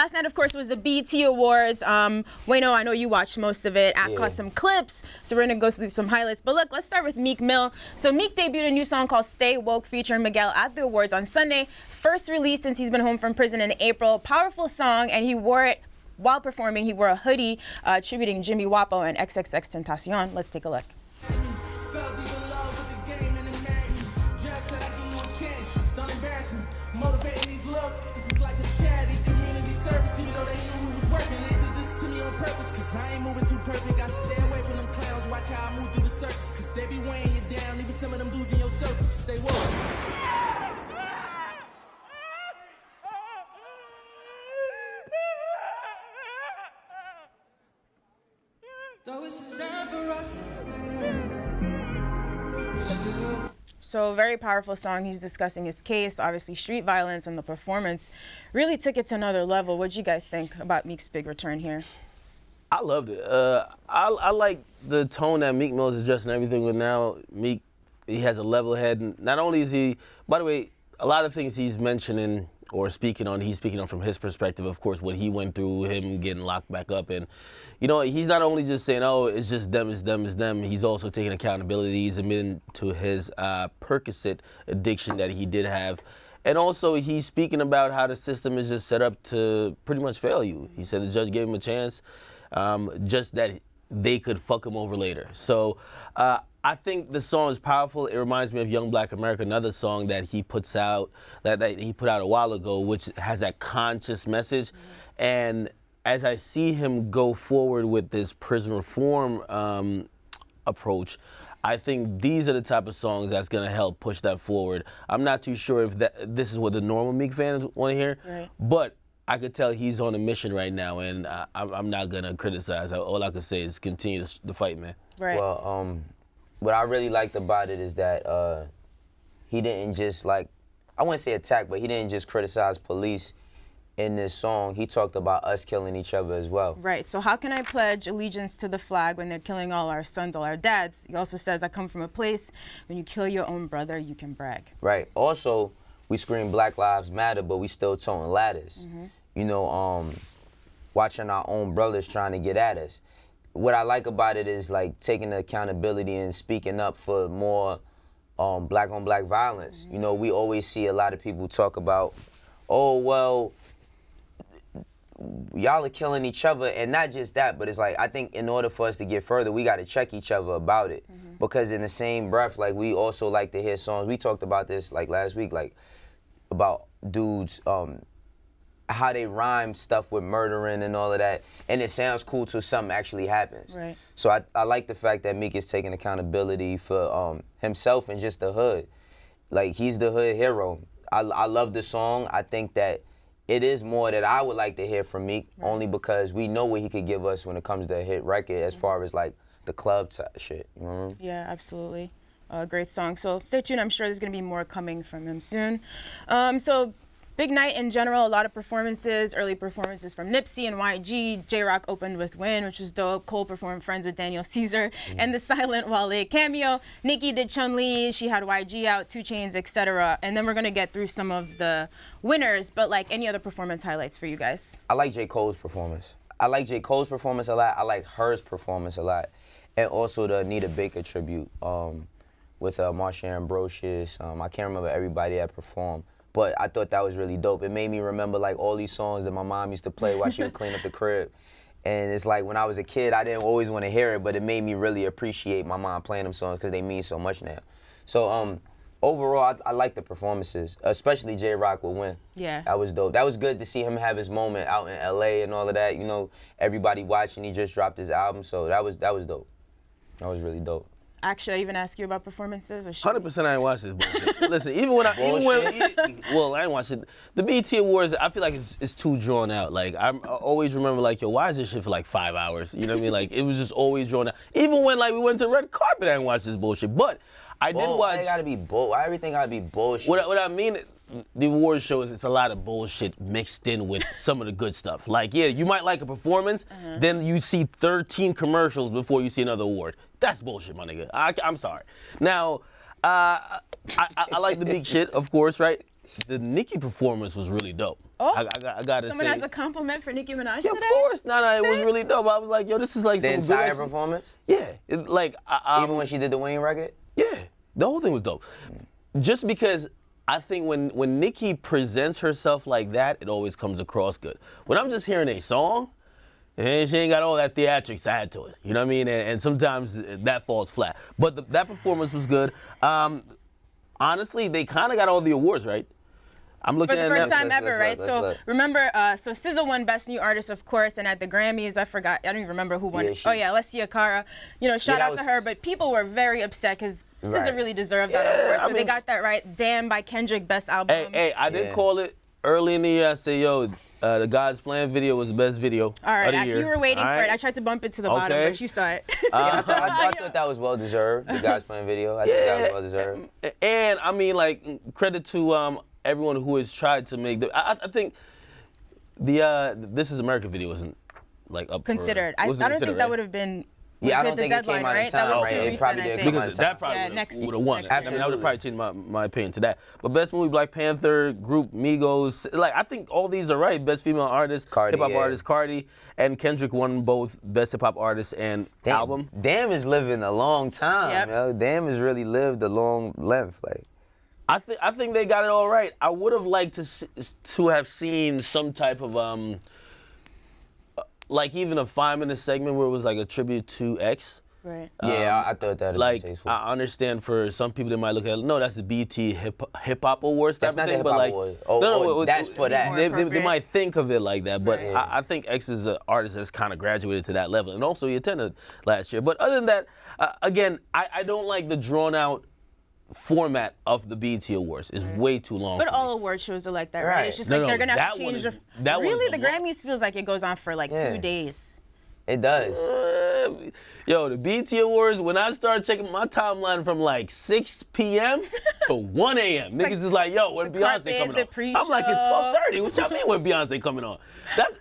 Last night, of course, was the BET Awards. Wayno, I know you watched most of it. I caught some clips, so we're gonna go through some highlights. But look, let's start with Meek Mill. So Meek debuted a new song called Stay Woke featuring Miguel at the awards on Sunday. First release since he's been home from prison in April. Powerful song, and he wore it while performing. He wore a hoodie attributing Jimmy Wapo and XXXTentacion. Let's take a look. I ain't moving too perfect, I stay away from them clowns. Watch how I move through the circus, cause they be weighing you down, leaving some of them dudes in your circle. Stay woke. Though it's designed for us. So very powerful song. He's discussing his case, obviously street violence, and the performance really took it to another level. What do you guys think about Meek's big return here? I loved it. I like the tone that Meek Mill is addressing everything with now. Meek, he has a level head. And not only is he, by the way, a lot of things he's mentioning or speaking on, he's speaking on from his perspective, of course, what he went through, him getting locked back up. And, you know, he's not only just saying, oh, it's just them, it's them, it's them. He's also taking accountability. He's admitting to his Percocet addiction that he did have. And also, he's speaking about how the system is just set up to pretty much fail you. He said the judge gave him a chance. Just that they could fuck him over later. So I think the song is powerful. It reminds me of Young Black America, another song that he puts out, that he put out a while ago, which has that conscious message. And as I see him go forward with this prison reform approach, I think these are the type of songs that's going to help push that forward. I'm not too sure if this is what the normal Meek fans want to hear, but I could tell he's on a mission right now, and I'm not gonna criticize. All I could say is continue the fight, man. Right. Well, what I really liked about it is that he didn't just I wouldn't say attack, but he didn't just criticize police in this song. He talked about us killing each other as well. Right. So how can I pledge allegiance to the flag when they're killing all our sons, all our dads? He also says, I come from a place when you kill your own brother, you can brag. Right. Also, we scream Black Lives Matter, but we still towing ladders. You know, watching our own brothers trying to get at us. What I like about it is taking the accountability and speaking up for more black on black violence. You know, we always see a lot of people talk about, oh, well, y'all are killing each other, and not just that, but it's I think in order for us to get further, we got to check each other about it. Because in the same breath, we also like to hear songs. We talked about this last week, about dudes, how they rhyme stuff with murdering and all of that, and it sounds cool till something actually happens. Right. So I like the fact that Meek is taking accountability for himself and just the hood. He's the hood hero. I love the song. I think that it is more that I would like to hear from Meek, only because we know what he could give us when it comes to a hit record as far as the club type shit. You know what I mean? Yeah, absolutely. Great song. So stay tuned. I'm sure there's going to be more coming from him soon. So big night in general, a lot of performances, early performances from Nipsey and YG. J-Rock opened with Win, which was dope. Cole performed Friends with Daniel Caesar and the Silent Wale cameo. Nicki did Chun-Li, she had YG out, 2 Chainz, etc. And then we're gonna get through some of the winners, but any other performance highlights for you guys? I like J. Cole's performance. I like J. Cole's performance a lot. I like hers performance a lot. And also the Anita Baker tribute with Marsha Ambrosius. I can't remember everybody that performed. But I thought that was really dope. It made me remember all these songs that my mom used to play while she would clean up the crib. And it's when I was a kid, I didn't always want to hear it, but it made me really appreciate my mom playing them songs because they mean so much now. So overall, I like the performances, especially J-Rock with Win. Yeah. That was dope. That was good to see him have his moment out in LA and all of that. You know, everybody watching, he just dropped his album, so that was dope. That was really dope. Actually, I even ask you about performances? Or 100% I ain't watched this bullshit. Listen, I ain't watched it. The BET Awards, I feel like it's too drawn out. I always remember yo, why is this shit for 5 hours? You know what I mean? It was just always drawn out. Even when we went to the red carpet, I didn't watch this bullshit. But I did watch. Why gotta be why everything gotta be bullshit? What I mean, the awards show is it's a lot of bullshit mixed in with some of the good stuff. Yeah, you might like a performance, then you see 13 commercials before you see another award. That's bullshit, my nigga. I'm sorry. Now, I like the big shit, of course, right? the Nicki performance was really dope. Oh, I gotta someone say. has a compliment for Nicki Minaj Yeah, today? of course. No, it was Shit. really dope. I was like, yo, this is like The some entire good performance? Yeah, Even when she did the Wayne record? yeah, the whole thing was dope. Just because I think when Nicki presents herself like that, it always comes across good. When I'm just hearing a song, and she ain't got all that theatrics side to it. You know what I mean? And sometimes that falls flat. But that performance was good. Honestly, they kind of got all the awards, right? I'm looking For the at first that. time ever, right? let's So look. remember, so SZA won Best New Artist, of course, and at the Grammys, I don't even remember who won. Yeah, Oh yeah, Alessia Cara. You know, shout that out to was- her, but people were very upset because SZA Right. really deserved that Yeah, award. So I they mean- got that right. Damn by Kendrick, Best Album. Hey, I did Yeah. call it early in the year. I said, yo, the God's Plan video was the best video All right, of the Ak, year. you were waiting All for it. right? I tried to bump it to the bottom, Okay. but you saw it. I thought that was well deserved. The God's Plan video. I think that was well deserved. And I mean, like, credit to everyone who has tried to make the. I think the This Is America video wasn't like up Considered. For, I wasn't don't think considered, that right? would have been. Yeah, I hit don't the think it deadline, came out in right? time. That was Right, too it recent, probably I did think. come out in Because that time. probably Yeah, would next- have won. next I mean, that would year. have probably changed my opinion to that. But best movie, Black Panther, group Migos. Like, I think all these are right. Best female artist, Cardi, hip hop yeah. artist, Cardi, and Kendrick won both best hip hop artist and album. Damn is living a long time, Yep. yo. Damn has really lived a long length. Like, I think they got it all right. I would have liked to have seen some type of like even a 5-minute segment where it was like a tribute to X. Right. yeah, I thought that Like, was tasteful. I understand for some people they might look at it, no, that's the BT hip hop awards type That's of not the thing, hip but hop like, award. Oh, that's for that. More They appropriate. might think of it like that, but Right. I think X is an artist that's kind of graduated to that level, and also he attended last year. But other than that, again, I don't like the drawn out format of the BT Awards. It's way too long. But for me. all award shows are like that, right? Right. It's just No, like they're no, gonna have that to one change is- the. that one's Really, the the lo- Grammys feels like it goes on for like Yeah. 2 days. It does. Yo, the BT Awards, when I started checking my timeline from like 6 p.m. to 1 a.m., niggas like is like, yo, when the Beyonce carpet, coming the on? pre-show. I'm like, it's 12:30. What y'all mean when Beyonce coming on?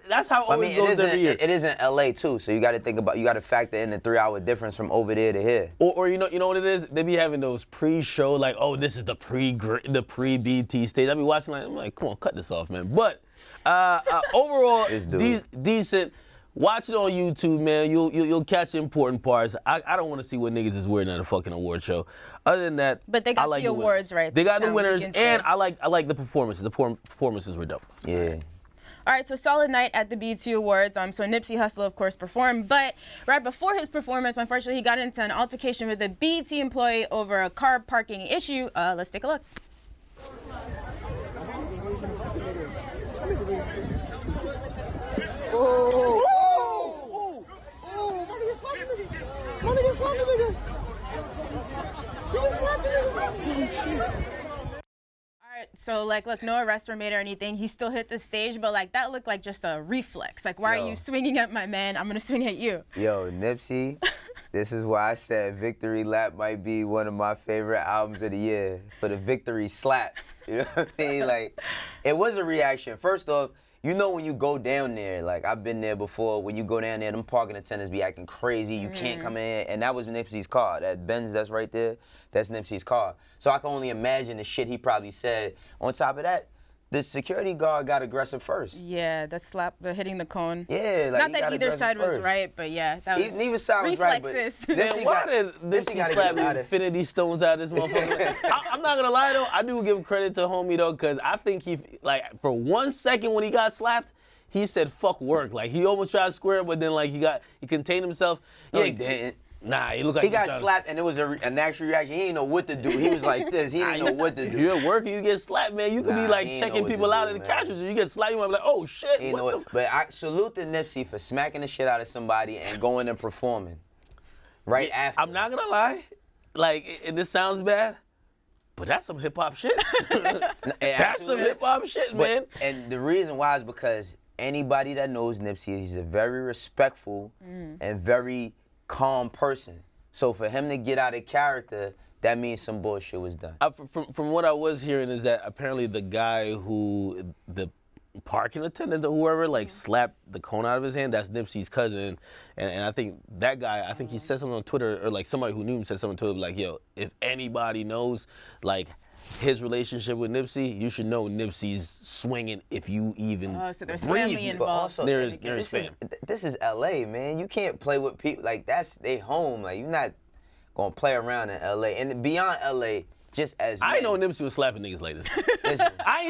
That's how it I always mean, goes every year. it is in LA too, so you got to think about, you got to factor in the 3-hour difference from over there to here. Or you know what it is? They be having those pre-show like, oh, this is the pre-BT stage. I be watching like, I'm like, come on, cut this off, man. But overall, This dude. decent. Watch it on YouTube, man. You'll catch the important parts. I don't want to see what niggas is wearing at a fucking award show. Other than that, But they got I like the winners. awards right They this got the time, we winners, can say. and I like the performances. The performances were dope. Yeah. All right, so solid night at the BET Awards. So Nipsey Hussle, of course, performed, but right before his performance, unfortunately, he got into an altercation with a BET employee over a car parking issue. Let's take a look. All right, so like, look, no arrests were made or anything. He still hit the stage, but like that looked like just a reflex. Like, why Yo. are you swinging at my man? I'm gonna swing at you. Yo, Nipsey, this is why I said Victory Lap might be one of my favorite albums of the year, for the victory slap. You know what I mean? Like, it was a reaction. First off, you know when you go down there, like I've been there before, when you go down there, them parking attendants be acting crazy, you can't come in, and that was Nipsey's car. That Benz that's right there, that's Nipsey's car. So I can only imagine the shit he probably said. On top of that, the security guard got aggressive first. Yeah, that slap, the hitting the cone. Yeah, like Not he that got either aggressive side was first. right, but yeah, that was Neither side was right, but reflexes. Nipsey Man, why got- did Nipsey Nipsey gotta slap get out of- infinity stones out of this motherfucker? I'm not gonna lie though, I do give credit to homie though, cause I think he, like, for 1 second when he got slapped, he said fuck work. Like he almost tried to square, but then like he contained himself. No, he didn't. Nah, he looked like He got tried to- slapped and it was a natural reaction. He didn't know what to do. He was like this. He didn't know what to If do. you're at work and you get slapped, man, you could be Nah, like he ain't know checking what to people out do, in the man. couches. You get slapped, you might be like, oh shit. He didn't know what it. But I salute to Nipsey for smacking the shit out of somebody and going and performing. Right after. I'm not gonna lie, like, and this sounds bad, but that's some hip hop shit. That's some hip hop shit, man. And the reason why is because anybody that knows Nipsey, he's a very respectful and very calm person. So for him to get out of character, that means some bullshit was done. From what I was hearing is that apparently the guy who, the parking attendant or whoever, like slapped the cone out of his hand, that's Nipsey's cousin. And I think that guy, he said something on Twitter, or like somebody who knew him said something to him like, yo, if anybody knows, like, his relationship with Nipsey, you should know Nipsey's swinging if you even So there's breathe. family But involved. also, There's this is LA, man. You can't play with people like that's they home. Like you're not gonna play around in LA and beyond LA. Just as I men. know Nipsey was slapping niggas like this. Listen, I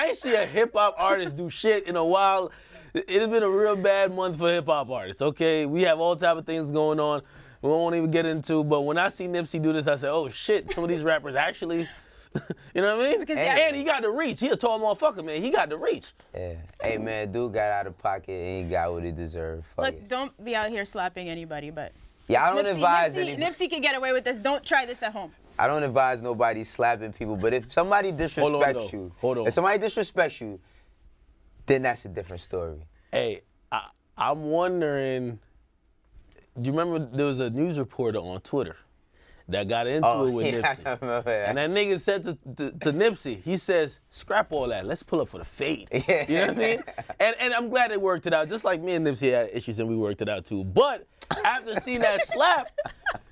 ain't see a hip hop artist do shit in a while. It has been a real bad month for hip hop artists. Okay, we have all type of things going on. We won't even get into. But when I see Nipsey do this, I say, oh shit, some of these rappers actually. You know what I mean? Because, and he got the reach. He a tall motherfucker, man. He got the reach. yeah. Hey man, dude got out of pocket and he got what he deserved. Fuck Look, it. don't be out here slapping anybody, but Yeah, I don't advise Nipsey can get away with this. Don't try this at home. I don't advise nobody slapping people, but if somebody disrespects you, if somebody disrespects you, then that's a different story. Hey, I'm wondering, do you remember there was a news reporter on Twitter that got into it with Nipsey? I remember that. And that nigga said to Nipsey, he says, scrap all that. Let's pull up for the fade. Yeah. You know what I mean? And I'm glad they worked it out. Just like me and Nipsey had issues and we worked it out too. But after seeing that slap,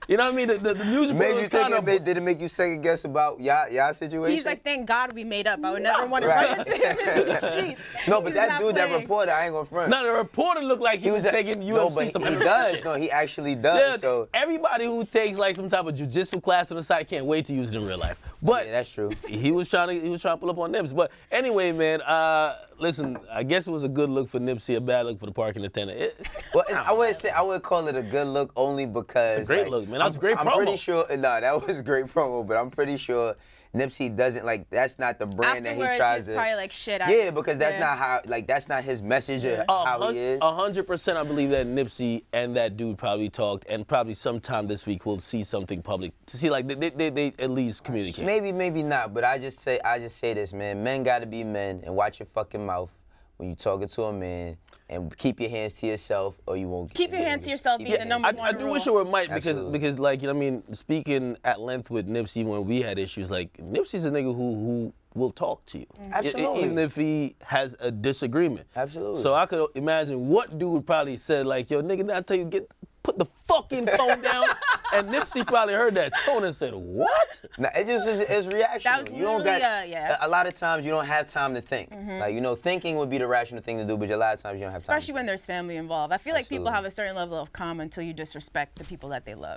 you know what I mean? The news reporter was kind of... Did it make you second guess about y'all situation? He's like, thank God we made up. I would never want to run into him in the streets. No, but He's that not dude, that playing. reporter, I ain't gonna front. Now, the reporter looked like he was taking UFC No, but some he MMA does. shit. No, he actually does. Yeah, So everybody who takes like some type of jiu-jitsu class on the side can't wait to use it in real life. But yeah, that's true. he was trying to pull up on Nips. But anyway, man, listen, I guess it was a good look for Nipsey, a bad look for the parking attendant. Well, I would call it a good look only because It's a great look, man. That was a great I'm promo. pretty sure. No, that was a great promo, but I'm pretty sure Nipsey doesn't like. That's not the brand Afterwards, that he tries he's to. probably like, shit. Yeah, because that's not how. Like that's not his message or how he is. 100%, I believe that Nipsey and that dude probably talked, and probably sometime this week we'll see something public to see like they at least communicate. Maybe not, but I just say this, man. Men gotta be men and watch your fucking mouth when you talking to a man, and keep your hands to yourself, or you won't. Keep your hands to yourself, be the number I one do rule. wish it were Mike Absolutely. because like, you know what I mean, speaking at length with Nipsey when we had issues, like Nipsey's a nigga who will talk to you. Absolutely. Even if he has a disagreement. Absolutely. So I could imagine what dude probably said like, yo, nigga, I tell you, put the fucking phone down. And Nipsey probably heard that tone and said, what? Nah, it's reactional. That was you don't literally, got, yeah. A lot of times you don't have time to think. Like, you know, thinking would be the rational thing to do, but a lot of times you don't have time. Especially when there's family involved. I feel like people Absolutely. have a certain level of calm until you disrespect the people that they love.